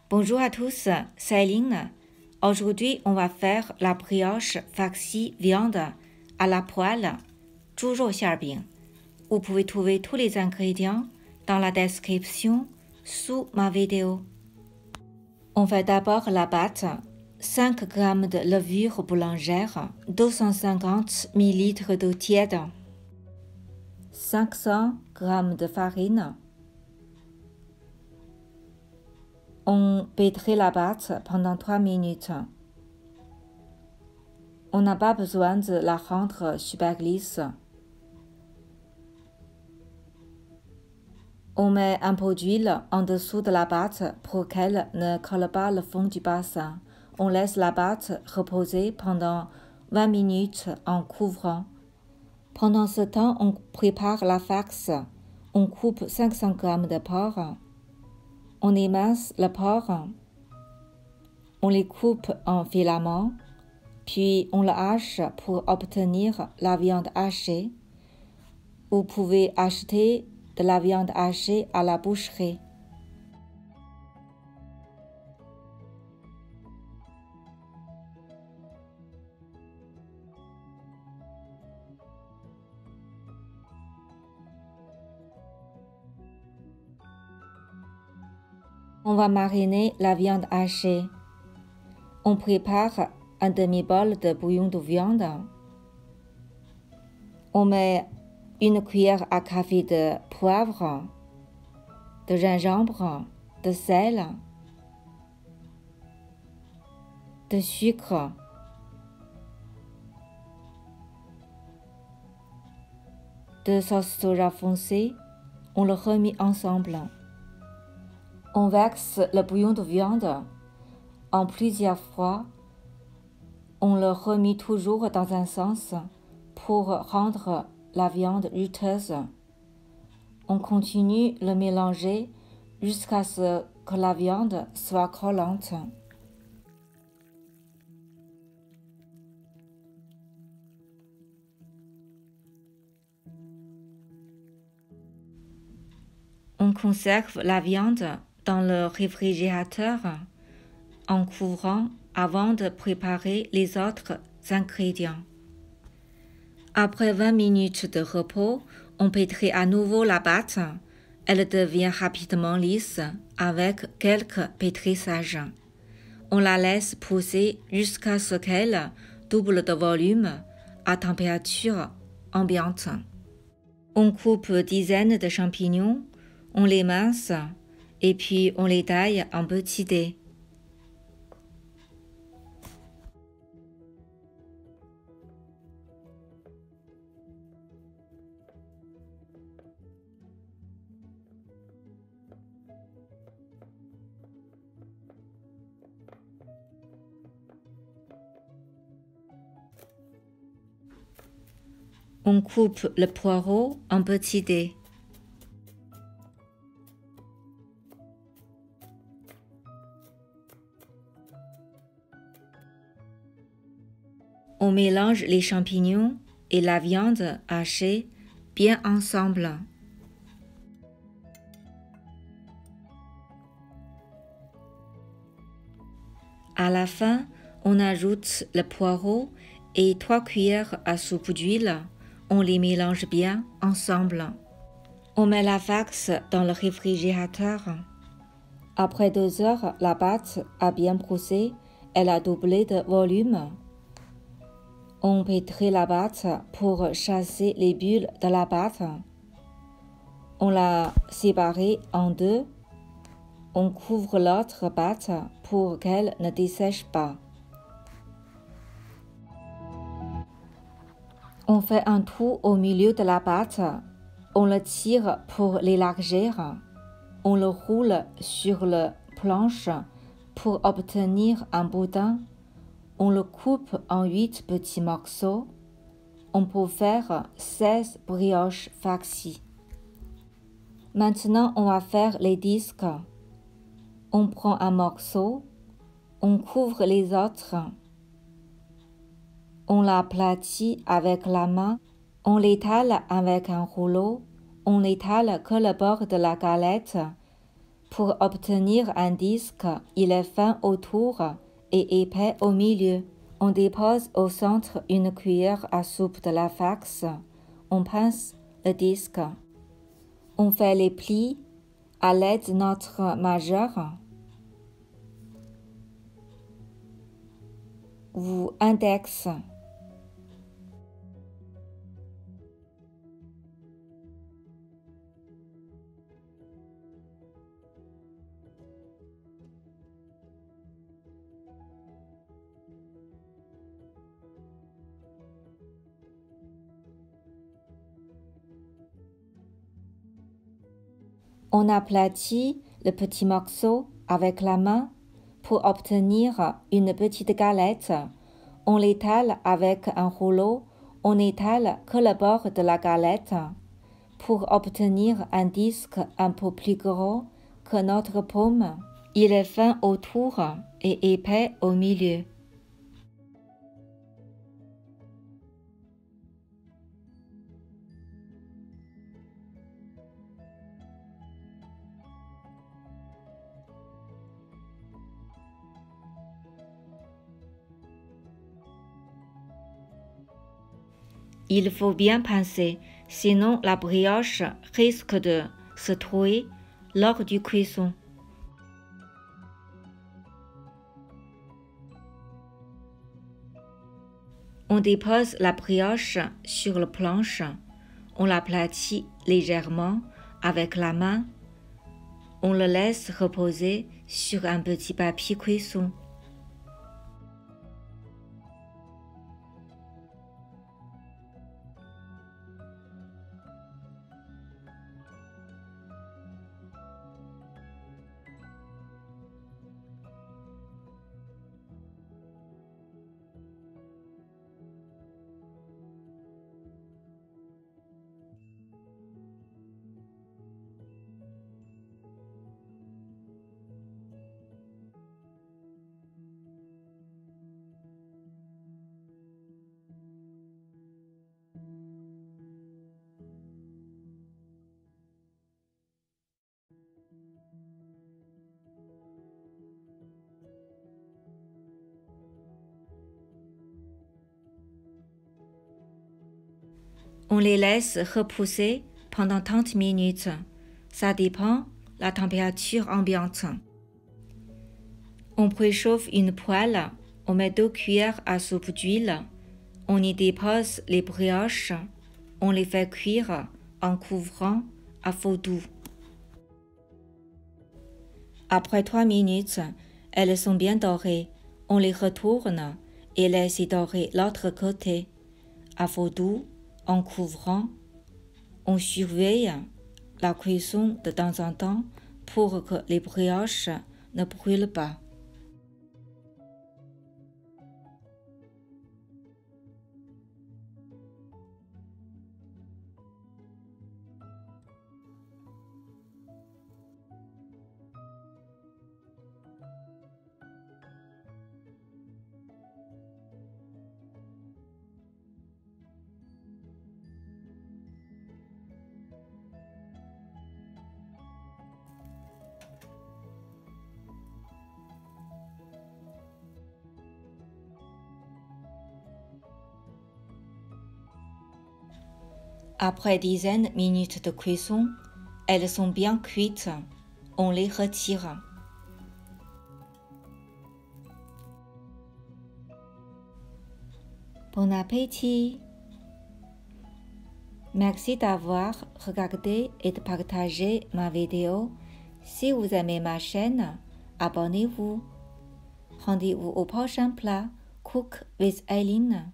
Bonjour à tous, c'est Aline. Aujourd'hui, on va faire la brioche farcie viande à la poêle, 猪肉馅饼. Vous pouvez trouver tous les ingrédients dans la description sous ma vidéo. On fait d'abord la pâte. 5 g de levure boulangère, 250 ml d'eau tiède, 500 g de farine. On pétrit la pâte pendant 3 minutes. On n'a pas besoin de la rendre super lisse. On met un peu d'huile en dessous de la pâte pour qu'elle ne colle pas le fond du bassin. On laisse la pâte reposer pendant 20 minutes en couvrant. Pendant ce temps, on prépare la farce. On coupe 500 g de porc. On émince le porc. On les coupe en filaments, puis on le hache pour obtenir la viande hachée. Vous pouvez acheter de la viande hachée à la boucherie. On va mariner la viande hachée. On prépare un demi-bol de bouillon de viande. On met une cuillère à café de poivre, de gingembre, de sel, de sucre, de sauce soja foncée. On le remet ensemble. On verse le bouillon de viande en plusieurs fois. On le remet toujours dans un sens pour rendre la viande juteuse. On continue le mélanger jusqu'à ce que la viande soit collante. On conserve la viande dans le réfrigérateur en couvrant avant de préparer les autres ingrédients. Après 20 minutes de repos, on pétrit à nouveau la pâte. Elle devient rapidement lisse avec quelques pétrissages. On la laisse pousser jusqu'à ce qu'elle double de volume à température ambiante. On coupe dizaines de champignons, on les mince et puis on les taille en petits dés. On coupe le poireau en petits dés. On mélange les champignons et la viande hachée bien ensemble. À la fin, on ajoute le poireau et 3 cuillères à soupe d'huile. On les mélange bien ensemble. On met la farce dans le réfrigérateur. Après 2 heures, la pâte a bien poussé. Elle a doublé de volume. On pétrit la pâte pour chasser les bulles de la pâte. On l'a séparée en deux. On couvre l'autre pâte pour qu'elle ne dessèche pas. On fait un trou au milieu de la pâte. On le tire pour l'élargir. On le roule sur la planche pour obtenir un boudin. On le coupe en 8 petits morceaux. On peut faire 16 brioches farcies. Maintenant, on va faire les disques. On prend un morceau. On couvre les autres. On l'aplatit avec la main. On l'étale avec un rouleau. On n'étale que le bord de la galette Pour obtenir un disque, il est fin autour et épais au milieu. On dépose au centre une cuillère à soupe de la fax. On pince le disque. On fait les plis à l'aide de notre majeur ou index. On aplatit le petit morceau avec la main pour obtenir une petite galette. On l'étale avec un rouleau. On n'étale que le bord de la galette pour obtenir un disque un peu plus gros que notre paume. Il est fin autour et épais au milieu. Il faut bien pincer, sinon la brioche risque de se trouer lors du cuisson. On dépose la brioche sur la planche, on l'aplatit légèrement avec la main, on le laisse reposer sur un petit papier cuisson. On les laisse repousser pendant 30 minutes. Ça dépend de la température ambiante. On préchauffe une poêle, on met 2 cuillères à soupe d'huile, on y dépose les brioches, on les fait cuire en couvrant à feu doux. Après 3 minutes, elles sont bien dorées. On les retourne et laisse dorer l'autre côté. À feu doux, en couvrant, on surveille la cuisson de temps en temps pour que les brioches ne brûlent pas. Après dizaines de minutes de cuisson, elles sont bien cuites. On les retire. Bon appétit! Merci d'avoir regardé et de partager ma vidéo. Si vous aimez ma chaîne, abonnez-vous. Rendez-vous au prochain plat Cook with Aileen.